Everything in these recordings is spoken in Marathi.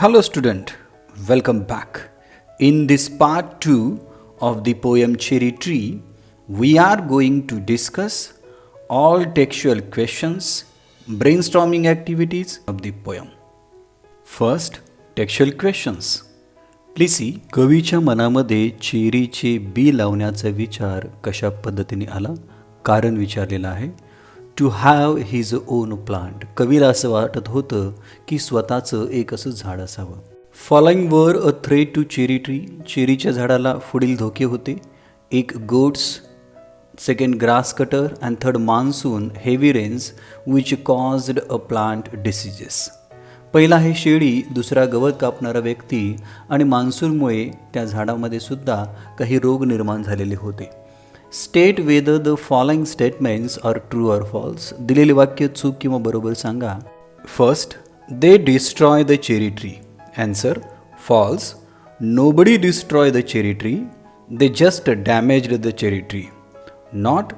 Hello student, welcome back. In this part 2 of the poem Cherry Tree, we are going to discuss all textual questions, brainstorming activities of the poem. First, textual questions. Please see, कवीच्या मनामध्ये चेरीचे बी लावण्याचा विचार कशा पद्धतीने आला? कारण विचारलेलं आहे. To have his own plant. कवीला असं वाटत होतं की स्वतःचं एक असं झाड असावं. Following were a threat to cherry tree. चेरीच्या झाडाला पुढील धोके होते. एक goats, second grass cutter and third monsoon heavy rains which caused a plant diseases. पहिला आहे शेळी, दुसरा गवत कापणारा व्यक्ती आणि मान्सूनमुळे त्या झाडामध्ये सुद्धा काही रोग निर्माण झालेले होते. State whether the following statements are true or false. दिलेले वाक्य चूक किंवा बरोबर सांगा. First, they destroy the cherry tree. Answer false. Nobody destroy the cherry tree. They just damaged the cherry tree. Not,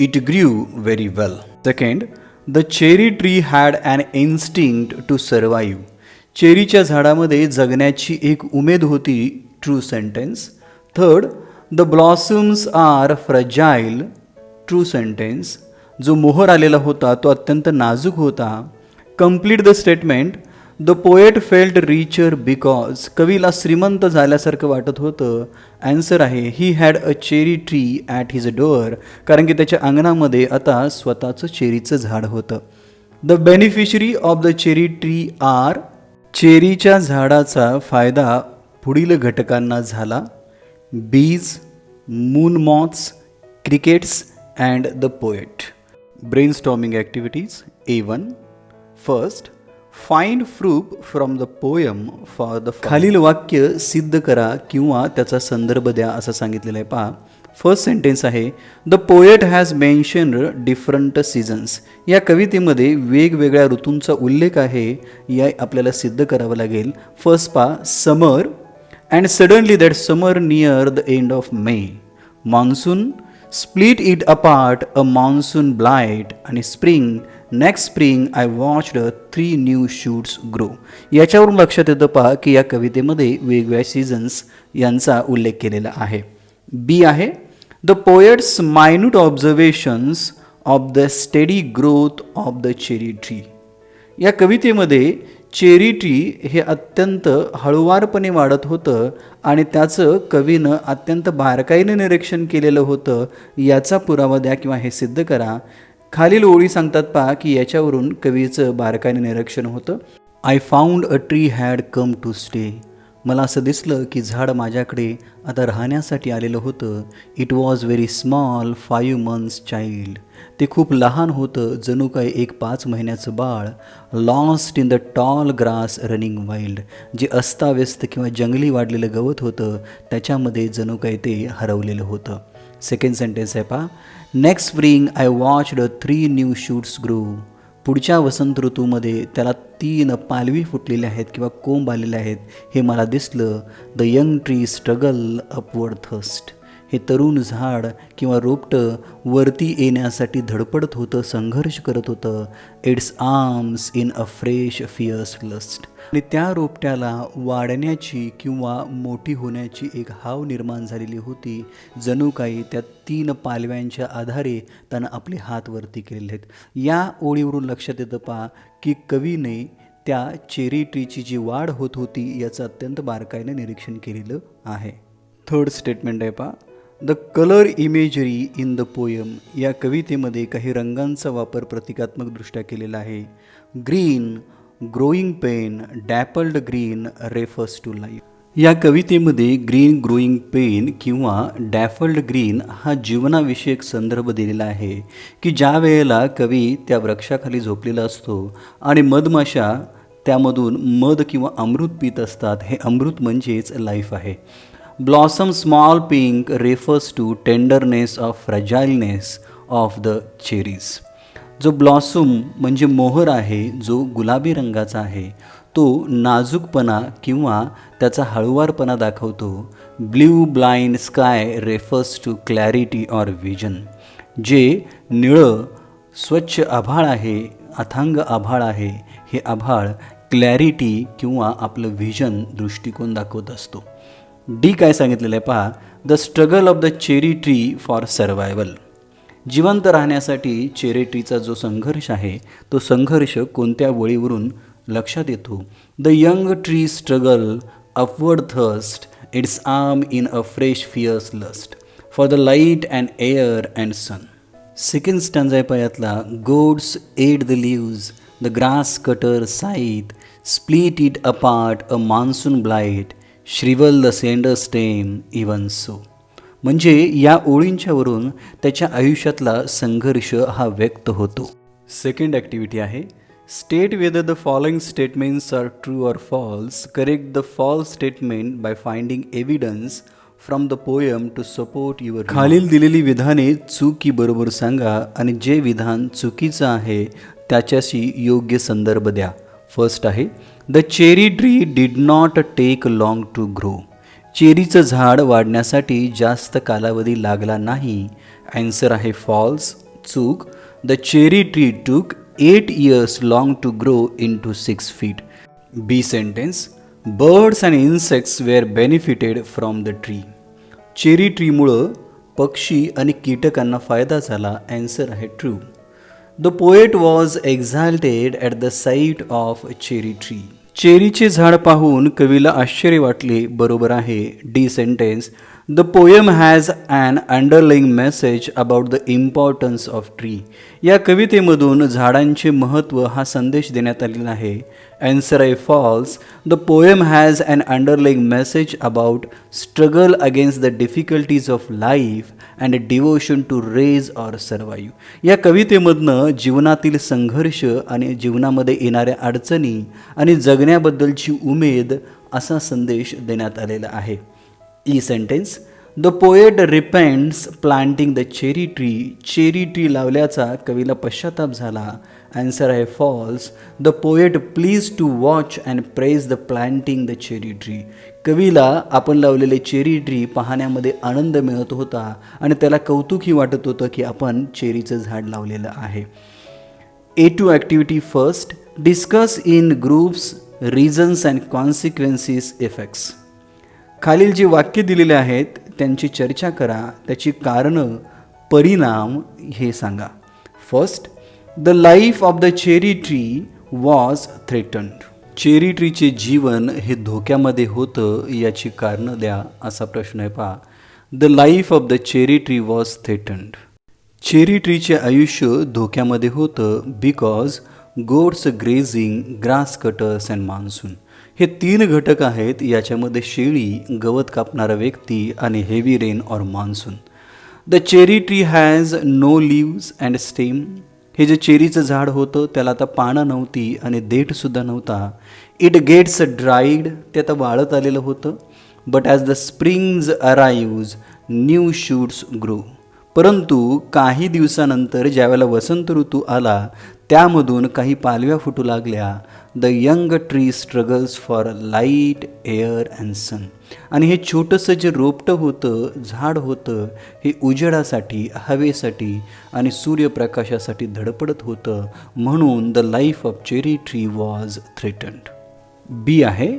it grew very well. Second, the cherry tree had an instinct to survive. चेरीच्या झाडामध्ये जगण्याची एक उमेद होती. True sentence. Third, the blossoms are fragile. True sentence. जो मोहर आलेला होता तो अत्यंत नाजूक होता. Complete the statement. The poet felt richer because. कवीला श्रीमंत झाल्यासारखं वाटत होतं. ॲन्सर आहे he had a cherry tree at his door. कारण की त्याच्या अंगणामध्ये आता स्वतःचं चेरीचं झाड होतं. The beneficiary of the cherry tree are. चेरीच्या झाडाचा फायदा पुढील घटकांना झाला. bees, moon moths, crickets and the poet. Brainstorming activities. A1. First, find proof from the poem for the खालील वाक्य सिद्ध करा किंवा त्याचा संदर्भ द्या असं सांगितलेलं आहे. पहा, फर्स्ट सेंटेन्स आहे the poet has mentioned different seasons. या कवितेमध्ये वेगवेगळ्या ऋतूंचा उल्लेख आहे. या आपल्याला सिद्ध करावं लागेल. फर्स्ट पहा, समर and suddenly that summer near the end of May. Monsoon, split it apart, a monsoon blight. आणि spring, next spring I watched 3 new shoots grow. याच्यावरून लक्षात येतं पहा की या कवितेमध्ये वेगवेगळ्या सीझन्स यांचा उल्लेख केलेला आहे. बी आहे the poets minute observations of the steady growth of the cherry tree. या कवितेमध्ये चेरी ट्री हे अत्यंत हळुवारपणे वाढत होतं आणि त्याचं कवीनं अत्यंत बारकाईने निरीक्षण केलेलं होतं. याचा पुरावा द्या किंवा हे सिद्ध करा. खालील ओळी सांगतात पहा की याच्यावरून कवीचं बारकाईने निरीक्षण होतं. I found a tree had come to stay. मला असं दिसलं की झाड माझ्याकडे आता राहण्यासाठी आलेलं होतं. It was very small 5 months child. ते खूप लहान होतं, जणू काय एक 5 महिन्याचं बाळ. Lost in the tall grass running wild. जे अस्ताव्यस्त किंवा जंगली वाढलेलं गवत होतं त्याच्यामध्ये जणू काय ते हरवलेलं होतं. सेकंड सेंटेन्स आहे पहा, next spring I watched 3 new shoots grow. पुढच्या वसंत ऋतूमध्ये त्याला 3 पालवी फुटलेल्या आहेत किंवा कोंब आलेले आहेत हे मला दिसलं. The young tree struggle upward thirst. हे तरुण झाड किंवा रोपटं वरती येण्यासाठी धडपडत होतं, संघर्ष करत होतं. Its arms in a fresh fierce lust. आणि त्या रोपट्याला वाढण्याची किंवा मोठी होण्याची एक हाव निर्माण झालेली होती. जणू काही त्या 3 पालव्यांच्या आधारे त्यानं आपले हात वरती केलेले आहेत. या ओळीवरून लक्षात येतं पहा की कवीने त्या चेरी ट्रीची जी वाढ होत होती याचं अत्यंत बारकाईने निरीक्षण केलेलं आहे. थर्ड स्टेटमेंट आहे पहा, the colour imagery in the poem. या कवितेमध्ये काही रंगांचा वापर प्रतिकात्मकदृष्ट्या केलेला आहे. Green, growing pain, dappled green refers to life. या कवितेमध्ये ग्रीन ग्रोईंग पेन किंवा डॅफल्ड ग्रीन हा जीवनाविषयक संदर्भ दिलेला आहे की ज्या वेळेला कवी त्या वृक्षाखाली झोपलेला असतो आणि मधमाशा त्यामधून मध किंवा अमृत पित असतात. हे अमृत म्हणजेच लाईफ आहे. Blossom small pink refers to tenderness of fragileness of the cherries. जो ब्लॉसम म्हणजे मोहर आहे, जो गुलाबी रंगाचा आहे, तो नाजूकपणा किंवा त्याचा हळुवारपणा दाखवतो. Blue blind sky refers to clarity or vision. जे निळं स्वच्छ आभाळ आहे, अथांग आभाळ आहे, हे आभाळ क्लॅरिटी किंवा आपलं व्हिजन दृष्टिकोन दाखवत असतो. डी काय सांगितलेलं आहे पहा, the struggle of the cherry tree for survival. जिवंत राहण्यासाठी चेरी ट्रीचा जो संघर्ष आहे तो संघर्ष कोणत्या वळीवरून लक्षात येतो. The young tree struggle upward thrust its arm in a fresh fierce lust for the light and air and sun. Second stanza आहे यातला, goats ate the leaves the grass cutter scythe split it apart a monsoon blight shrivel the slender stem even so. म्हणजे या ओळींच्यावरून त्याच्या आयुष्यातला संघर्ष हा व्यक्त होतो. सेकंड ॲक्टिव्हिटी आहे, state whether the following statements are true or false. Correct the false statement by finding evidence from the poem to support your. खालील दिलेली विधाने चूक की बरोबर सांगा आणि जे विधान चुकीचं आहे त्याच्याशी योग्य संदर्भ द्या. फर्स्ट आहे, the cherry tree did not take long to grow. चेरीचं झाड वाढण्यासाठी जास्त कालावधी लागला नाही. ॲन्सर आहे फॉल्स, चूक. द चेरी ट्री टूक 8 years long to grow into 6 feet. B sentence, birds and insects were benefited from the tree. Cherry ट्रीमुळं पक्षी आणि कीटकांना फायदा झाला. ॲन्सर आहे true. The poet was exalted at the sight of cherry tree. चेरीचे झाड पाहून कवीला आश्चर्य वाटले. बरोबर आहे. D sentence, the poem has an underlying message about the importance of tree. या कवितेमधून झाडांचे महत्त्व हा संदेश देण्यात आलेला आहे. ॲन्सर आहे false. The poem has an underlying message about struggle against the difficulties of life and devotion to raise or survive. या कवितेमधनं जीवनातील संघर्ष आणि जीवनामध्ये येणाऱ्या अडचणी आणि जगण्याबद्दलची उमेद असा संदेश देण्यात आलेला आहे. E sentence, the poet repents planting the cherry tree. Cherry tree लावल्याचा कवीला पश्चाताप झाला. ॲन्सर आहे false. The poet pleased to watch and praise the planting the cherry tree. कवीला आपण लावलेले चेरी ट्री पाहण्यामध्ये आनंद मिळत होता आणि त्याला कौतुकही वाटत होतं की आपण चेरीचं झाड लावलेलं आहे. A2 activity first, discuss in groups reasons and consequences effects. खालील जी वाक्य दिलेले आहेत त्यांची चर्चा करा, त्याची कारणं परिणाम हे सांगा. First, the life of the cherry tree was threatened. Cherry ट्रीचे जीवन हे धोक्यामध्ये होतं, याची कारणं द्या असा प्रश्न आहे पहा. The life of the cherry tree was threatened. Cherry ट्रीचे आयुष्य धोक्यामध्ये होतं because goats grazing, grass cutters and monsoon. हे 3 घटक आहेत. याच्यामध्ये शेळी, गवत कापणारा व्यक्ती आणि heavy rain or monsoon. The cherry tree has no leaves and stem. हे जे चेरीचं झाड होतं त्याला आता पानं नव्हती आणि देठसुद्धा नव्हता. It gets dried. ते आता वाळत आलेलं होतं. But as the springs arrives new shoots grow. परंतु काही दिवसानंतर ज्यावेळेला वसंत ऋतू आला त्यामधून काही पालव्या फुटू लागल्या. The young tree struggles for light, air and sun. आणि हे छोटंसं जे रोपटं होतं, झाड होतं, हे उजेडासाठी, हवेसाठी आणि सूर्यप्रकाशासाठी धडपडत होतं. म्हणून the life of cherry tree was threatened. B आहे,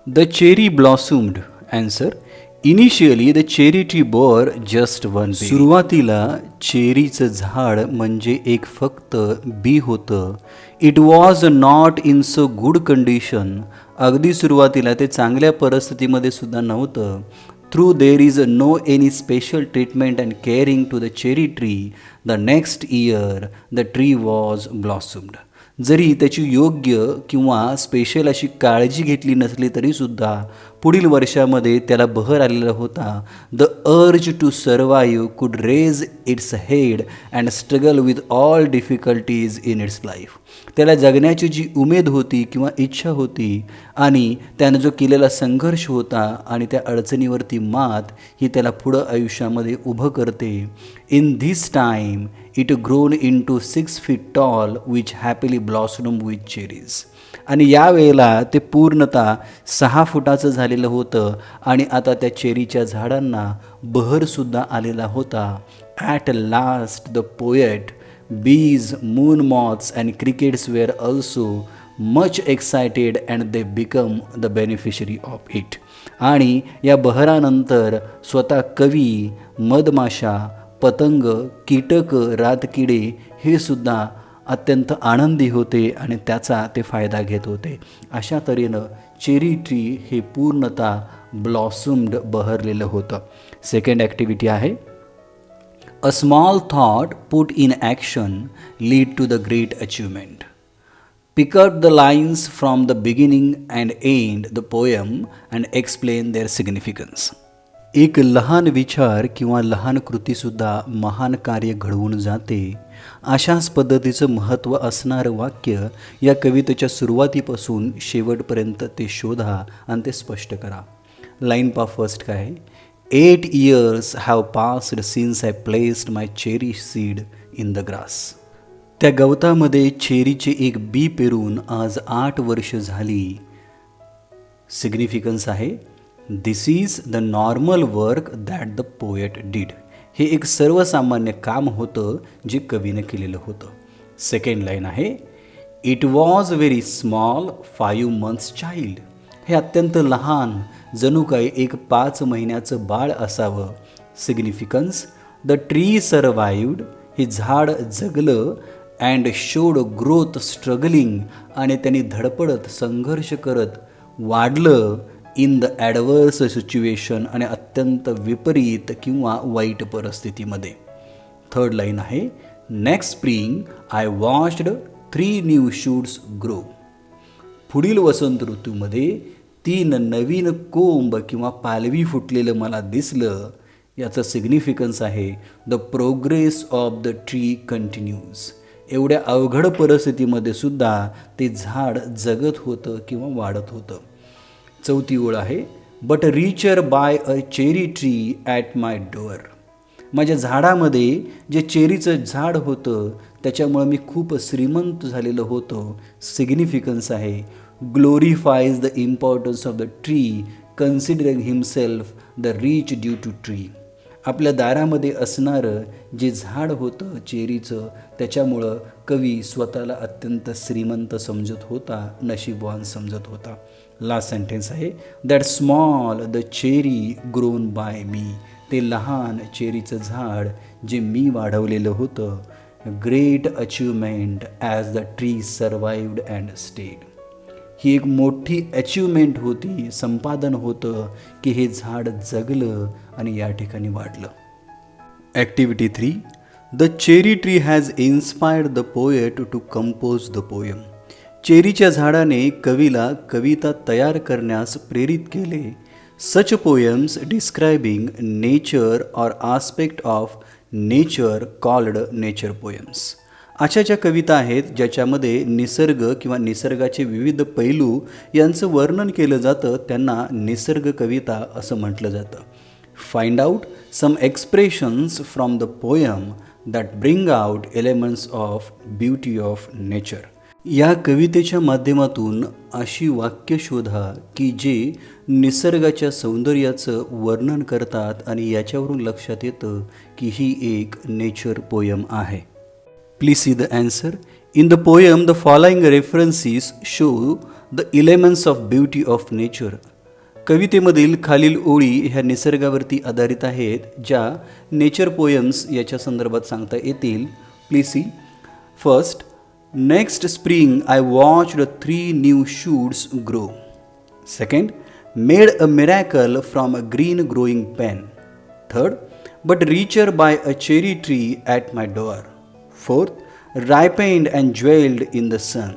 the cherry blossomed. Answer, initially the cherry tree bore just one बी. सुरुवातीला चेरीचं झाड म्हणजे एक फक्त बी होतं. It was not in so good condition. अगदी सुरुवातीला ते चांगल्या परिस्थितीमध्ये सुद्धा नव्हतं. Through there is no any special treatment and caring to the cherry tree. The next year the tree was blossomed. जरी त्याची योग्य किंवा स्पेशल अशी काळजी घेतली नसली तरीसुद्धा पुढील वर्षामध्ये त्याला बहर आलेला होता. The urge to survive could raise its head and struggle with all difficulties in its life. त्याला जगण्याची जी उमेद होती किंवा इच्छा होती आणि त्यानं जो केलेला संघर्ष होता आणि त्या अडचणीवरती मात ही त्याला पुढं आयुष्यामध्ये उभं करते. In this time it grown into 6 feet tall which happily blossom with cherries. आणि यावेळेला ते पूर्णतः 6 फुटाचं झालेलं होतं आणि आता त्या चेरीच्या झाडांना बहरसुद्धा आलेला होता. At last the poet, bees, moon moths and crickets were also much excited and they become the beneficiary of it. आणि या बहरानंतर स्वतः कवी, मधमाशा, पतंग, कीटक, रातकिडे हे सुद्धा अत्यंत आनंदी होते आणि त्याचा ते फायदा घेत होते. अशा तऱ्हेनं चेरी ट्री हे पूर्णतः ब्लॉसम्ड बहरलेलं होतं. सेकंड ॲक्टिव्हिटी आहे a small thought put in action lead to the great achievement. Pick out the lines from the beginning and end the poem and explain their significance. एक लहान विचार किंवा लहान कृतीसुद्धा महान कार्य घडवून जाते. अशाच पद्धतीचं महत्त्व असणारं वाक्य या कवितेच्या सुरुवातीपासून शेवटपर्यंत ते शोधा आणि ते स्पष्ट करा. लाईन पा फर्स्ट काय आहे? 8 years have passed since I placed my cherry seed in the grass. त्या गवतामध्ये चेरीचे एक बी पेरून आज 8 वर्ष झाली. सिग्निफिकन्स आहे this is the normal work that the poet did. हे एक सर्वसामान्य काम होतं जे कवीने केलेलं होतं. सेकंड लाईन आहे it was very small 5 months child. हे अत्यंत लहान जणू काही एक 5 महिन्याचं बाळ असावं. Significance the tree survived. हे झाड जगलं अँड शोड ग्रोथ स्ट्रगलिंग. आणि त्यांनी धडपडत संघर्ष करत वाढलं इन द ॲडवर्स सिच्युएशन. आणि अत्यंत विपरीत किंवा वाईट परिस्थितीमध्ये. थर्ड लाईन आहे next spring I watched 3 new shoots grow. पुढील वसंत ऋतूमध्ये 3 नवीन कोंब किंवा पालवी फुटलेलं मला दिसलं. याचं सिग्निफिकन्स आहे the progress of the tree continues. एवढ्या अवघड परिस्थितीमध्ये सुद्धा ते झाड जगत होतं किंवा वाढत होतं. चौथी ओळ आहे but richer by a cherry tree at my door. माझ्या झाडामध्ये जे चेरीचं झाड होतं त्याच्यामुळं मी खूप श्रीमंत झालेलं होतो. सिग्निफिकन्स आहे glorifies the importance of the tree considering himself the rich due to tree. आपल्या दारामध्ये असणारं जे झाड होतं चेरीचं त्याच्यामुळं कवी स्वतःला अत्यंत श्रीमंत समजत होता, नशीबवान समजत होता. लास्ट सेंटेन्स आहे that small the cherry grown by me. ते लहान चेरीचं झाड जे मी वाढवलेलं होतं. Great achievement as the tree survived and stayed. ही एक मोठी अचीवमेंट होती, संपादन होतं की हे झाड जगलं आणि या ठिकाणी वाढलं. Activity 3 the cherry tree has inspired the poet to compose the poem. चेरीच्या झाडाने कवीला कविता तयार करण्यास प्रेरित केले. Such poems describing nature or aspect of nature called nature poems. अशा ज्या कविता आहेत ज्याच्यामध्ये निसर्ग किंवा निसर्गाचे विविध पैलू यांचं वर्णन केलं जातं त्यांना निसर्ग कविता असं म्हटलं जातं. Find out some expressions from the poem that bring out elements of beauty of nature. या कवितेच्या माध्यमातून अशी वाक्य शोधा की जे निसर्गाच्या सौंदर्याचं वर्णन करतात आणि याच्यावरून लक्षात येतं की ही एक नेचर पोयम आहे. Please see the answer. In the poem, the following references show the elements of beauty of nature. कवितेमधील खालील ओळी ह्या निसर्गावरती आधारित आहेत ज्या नेचर पोएम्स याच्या संदर्भात सांगता येतील. Please see. First, next spring I watched 3 new shoots grow. Second, made a miracle from a green growing pen. Third, but richer by a cherry tree at my door. Fourth, ripened and jeweled in the sun.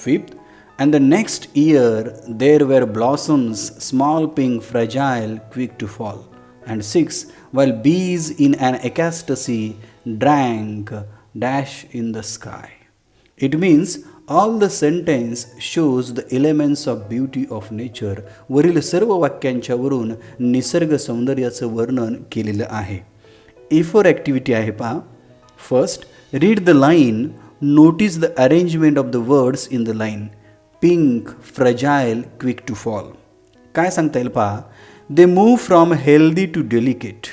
Fifth, and the next year there were blossoms, small, pink, fragile, quick to fall. And sixth, while bees in an ecstasy drank dash in the sky. It means all the sentence shows the elements of beauty of nature. वरील सर्व वाक्यांच्यावरून निसर्ग सौंदर्याचं वर्णन केलेलं आहे. A4 ॲक्टिव्हिटी आहे पहा. First, read the line, notice the arrangement of the words in the line. Pink, fragile, quick to fall. काय सांगता येईल पहा. They move from healthy to delicate.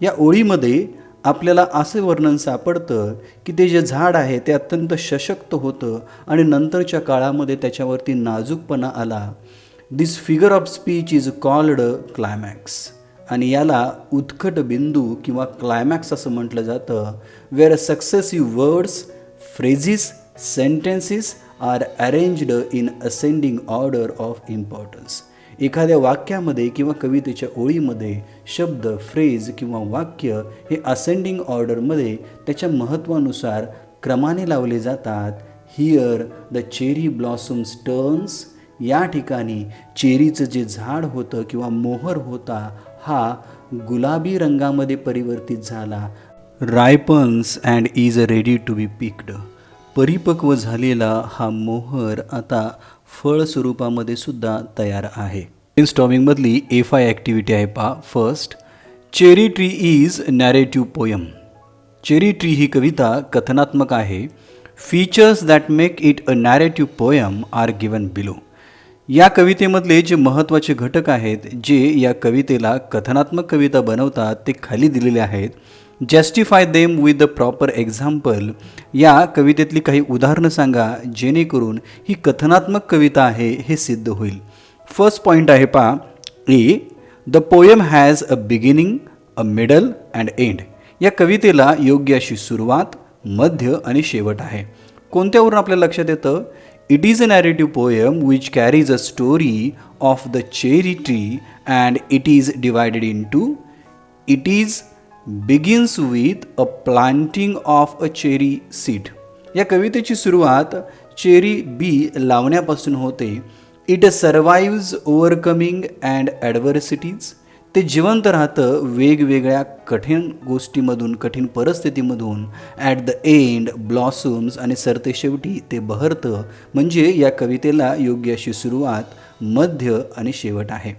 या ओळीमध्ये आपल्याला असे वर्णन सापडतं की ते जे झाड आहे ते अत्यंत सशक्त होतं आणि नंतरच्या काळामध्ये त्याच्यावरती नाजूकपणा आला. This figure of speech is called climax. आणि याला उत्कट बिंदू किंवा क्लायमॅक्स असं म्हटलं जातं. Where successive words, phrases, sentences are arranged in ascending order of importance. एखाद्या वाक्यामध्ये किंवा कवितेच्या ओळीमध्ये शब्द, फ्रेज किंवा वाक्य हे असेंडिंग ऑर्डरमध्ये त्याच्या महत्त्वानुसार क्रमाने लावले जातात. Here the cherry blossoms turns. या ठिकाणी चेरीचं जे झाड होतं किंवा मोहर होता हा गुलाबी रंगामध्ये परिवर्तित झाला. Ripens and is ready to be picked. परिपक्व झालेला हा मोहर आता फळ स्वरूपामध्ये सुद्धा तयार आहे. ब्रेनस्टॉर्मिंगमधली A5 ॲक्टिव्हिटी आहे पहा. First, cherry tree is narrative poem. Cherry tree ही कविता कथनात्मक आहे. Features that make it a narrative poem are given below. या कवितेमधले जे महत्त्वाचे घटक आहेत जे या कवितेला कथनात्मक कविता बनवतात ते खाली दिलेले आहेत. Justify them with the proper example. या कवितेतली काही उदाहरणं सांगा जेणेकरून ही कथनात्मक कविता आहे हे सिद्ध होईल. फर्स्ट पॉईंट आहे पहा. A, the poem has a beginning, a middle and end. या कवितेला योग्य अशी सुरुवात, मध्य आणि शेवट आहे. कोणत्यावरून आपल्या लक्षात येतं? It is a narrative poem which carries a story of the cherry tree and it is divided in two. It is begins with a planting of a cherry seed. या कवितेची सुरुवात चेरी बी लावण्यापासून होते. It survives overcoming and adversities. ते जिवंत राहतं वेगवेगळ्या कठीण गोष्टीमधून, कठीण परिस्थितीमधून. At the end blossoms. आणि सरते शेवटी ते बहरतं. म्हणजे या कवितेला योग्य अशी सुरुवात, मध्य आणि शेवट आहे.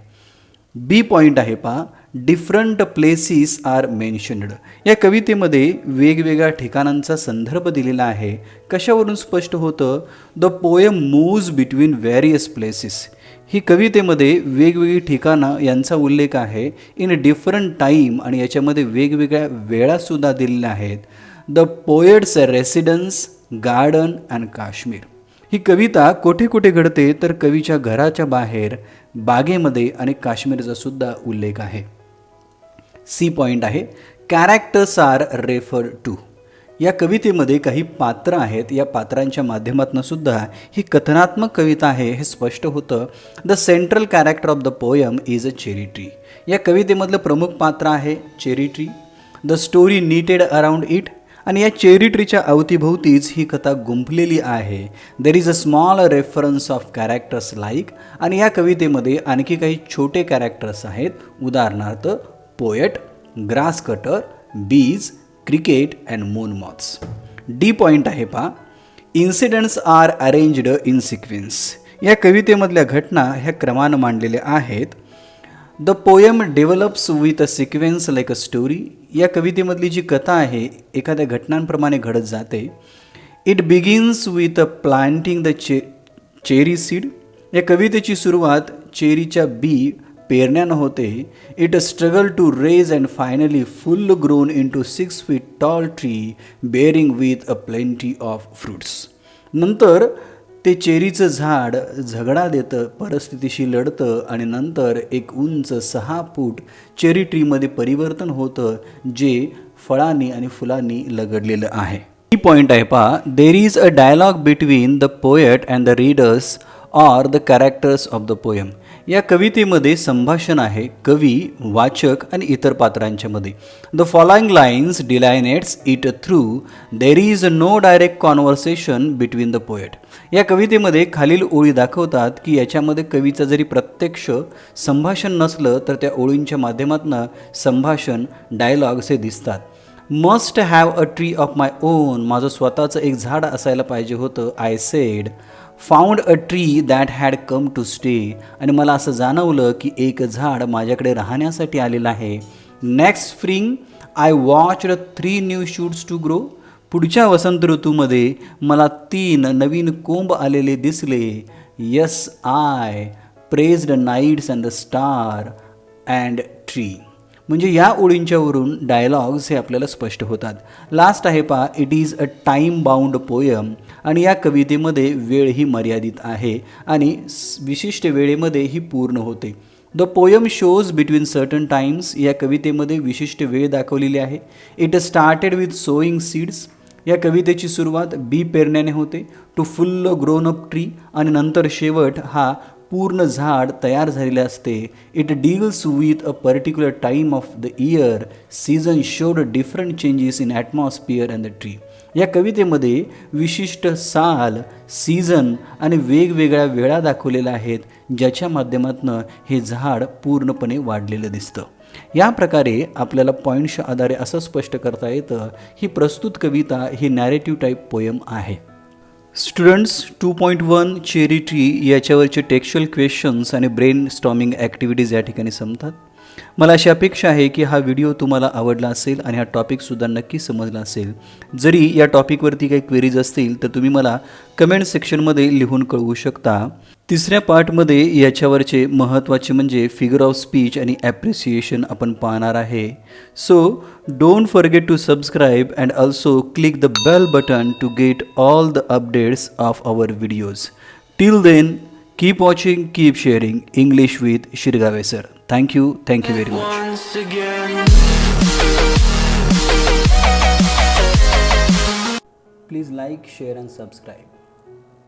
बी पॉईंट आहे पहा. Different places are mentioned. या कवितेमध्ये वेगवेगळ्या ठिकाणांचा संदर्भ दिलेला आहे. कशावरून स्पष्ट होतं? The poem moves between various places. ही कवितेमध्ये वेगवेगळी ठिकाणं यांचा उल्लेख आहे. In different time. आणि याच्यामध्ये वेगवेगळ्या वेळासुद्धा दिलेल्या आहेत. The poet's residence, garden and Kashmir. ही कविता कुठे कुठे घडते तर कवीच्या घराच्या बाहेर, बागेमध्ये आणि काश्मीरचा सुद्धा उल्लेख आहे. सी पॉईंट आहे. Characters are referred to. या कवितेमध्ये काही पात्र आहेत. या पात्रांच्या माध्यमातून सुद्धा ही कथनात्मक कविता आहे हे स्पष्ट होतं. The central character of the poem is a cherry tree. या कवितेमधलं प्रमुख पात्र आहे cherry tree. The story knitted around it. आणि या चेरी ट्रीच्या अवतीभोवतीच ही कथा गुंफलेली आहे. There is a small reference of characters like. आणि या कवितेमध्ये आणखी काही छोटे कॅरेक्टर्स आहेत. उदाहरणार्थ poet, grass cutter, bees, cricket and moon moths. D point आहे पहा. Incidents are arranged in sequence. या कवितेमधल्या घटना ह्या क्रमानं मांडलेल्या आहेत. The poem develops with a sequence like a story. या कवितेमधली जी कथा आहे एखाद्या घटनांप्रमाणे घडत जाते. It begins with a planting the cherry seed. या कवितेची सुरुवात चेरीच्या बी पेरण्यानं होते. It struggle to raise and finally full grown into 6 feet tall tree bearing with a plenty of fruits. नंतर ते चेरीचं झाड झगडा देतं, परिस्थितीशी लढतं आणि नंतर एक उंच 6 फूट चेरी ट्रीमध्ये परिवर्तन होतं जे फळांनी आणि फुलांनी लगडलेलं आहे. ही पॉईंट आहे पहा. There is a dialogue between the poet and the readers or the characters of the poem. या कवितेमध्ये संभाषण आहे कवी, वाचक आणि इतर पात्रांच्यामध्ये. The following lines delineates it through. There is no direct conversation between the poet. या कवितेमध्ये खालील ओळी दाखवतात की याच्यामध्ये कवीचं जरी प्रत्यक्ष संभाषण नसलं तर त्या ओळींच्या माध्यमातून संभाषण, डायलॉग्स हे दिसतात. Must have a tree of my own. माझं स्वतःचं एक झाड असायला पाहिजे होतं. I said. Found a tree that had come to stay. आणि मला असं जाणवलं की एक झाड माझ्याकडे राहण्यासाठी आलेलं आहे. Next spring I watched 3 new shoots to grow. पुढच्या वसंत ऋतूमध्ये मला 3 नवीन कोंब आलेले दिसले. Yes I praised nights and the star and tree. म्हणजे या ओळींच्यावरून डायलॉग्स हे आपल्याला स्पष्ट होतात. लास्ट आहे पहा, it is a time bound poem, आणि या कवितेमध्ये वेळ ही मर्यादित आहे आणि विशिष्ट वेळेमध्ये ही पूर्ण होते. The poem shows between certain times, या कवितेमध्ये विशिष्ट वेळ दाखवलेली आहे. It started with sowing seeds, या कवितेची सुरुवात बी पेरण्याने होते, to full grown up tree, आणि नंतर शेवट हा पूर्ण झाड तयार झालेले असते. It deals with a particular time of the year, season showed different changes in atmosphere and the tree. या कवितेमध्ये विशिष्ट साल, सीझन आणि वेगवेगळ्या वेळा दाखवलेल्या आहेत, ज्याच्या माध्यमातून हे झाड पूर्णपणे वाढलेलं दिसतं. या प्रकारे आपल्याला पॉईंट्सच्या आधारे असं स्पष्ट करता येतं ही प्रस्तुत कविता ही नॅरेटिव्ह टाईप पोयम आहे. Students, 2.1 cherry tree याच्यावरचे textual questions आणि ब्रेन स्टॉर्मिंग ॲक्टिव्हिटीज या ठिकाणी संपतात. मला अशी अपेक्षा आहे की हा व्हिडिओ तुम्हाला आवडला असेल आणि हा टॉपिकसुद्धा नक्की समजला असेल. जरी या टॉपिकवरती काही क्वेरीज असतील तर तुम्ही मला कमेंट सेक्शनमध्ये लिहून कळवू शकता. तिसऱ्या पार्टमध्ये याच्यावरचे महत्त्वाचे म्हणजे फिगर ऑफ स्पीच आणि ॲप्रिसिएशन आपण पाहणार आहे. So don't forget to subscribe and also click the bell button to get all the updates of our videos. Till then, keep watching, keep sharing English with Shirgave sir. Thank you very much. Please like, share and subscribe.